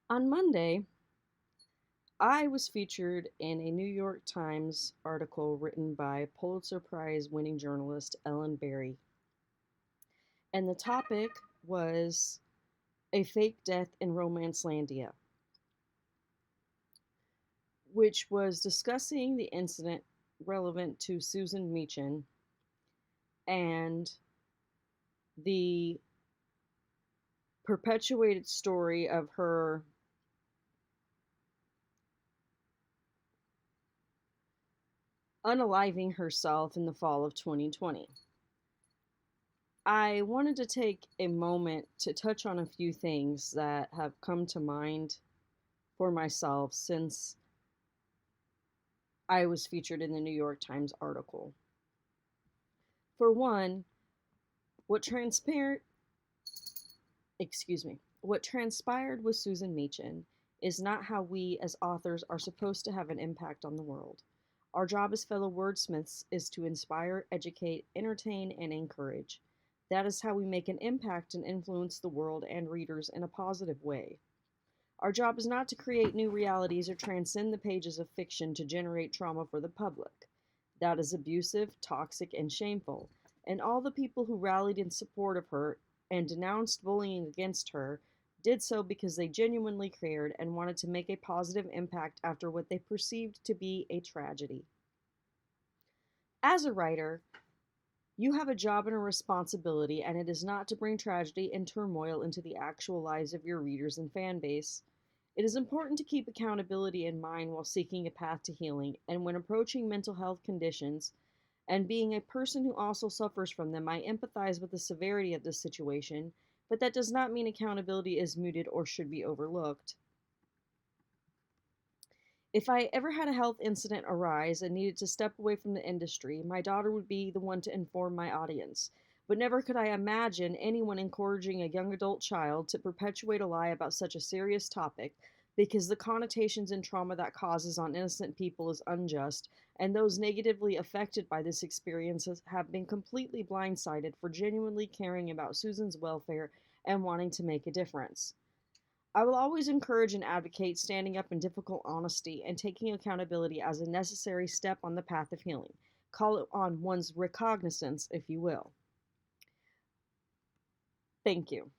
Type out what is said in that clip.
On Monday, I was featured in a New York Times article written by Pulitzer Prize winning journalist Ellen Berry. And the topic was a fake death in Romancelandia, which was discussing the incident relevant to Susan Meachen and the perpetuated story of her unaliving herself in the fall of 2020. I wanted to take a moment to touch on a few things that have come to mind for myself since I was featured in the New York Times article. For one, what transpired, what transpired with Susan Meachen is not how we as authors are supposed to have an impact on the world. Our job as fellow wordsmiths is to inspire, educate, entertain, and encourage. That is how we make an impact and influence the world and readers in a positive way. Our job is not to create new realities or transcend the pages of fiction to generate trauma for the public. That is abusive, toxic, and shameful. And all the people who rallied in support of her and denounced bullying against her did so because they genuinely cared and wanted to make a positive impact after what they perceived to be a tragedy. As a writer, you have a job and a responsibility, and it is not to bring tragedy and turmoil into the actual lives of your readers and fan base. It is important to keep accountability in mind while seeking a path to healing, and when approaching mental health conditions. And being a person who also suffers from them, I empathize with the severity of this situation, but that does not mean accountability is muted or should be overlooked. If I ever had a health incident arise and needed to step away from the industry, my daughter would be the one to inform my audience. But never could I imagine anyone encouraging a young adult child to perpetuate a lie about such a serious topic, because the connotations and trauma that causes on innocent people is unjust, and those negatively affected by this experience have been completely blindsided for genuinely caring about Susan's welfare and wanting to make a difference. I will always encourage and advocate standing up in difficult honesty and taking accountability as a necessary step on the path of healing. Call it on one's recognizance, if you will. Thank you.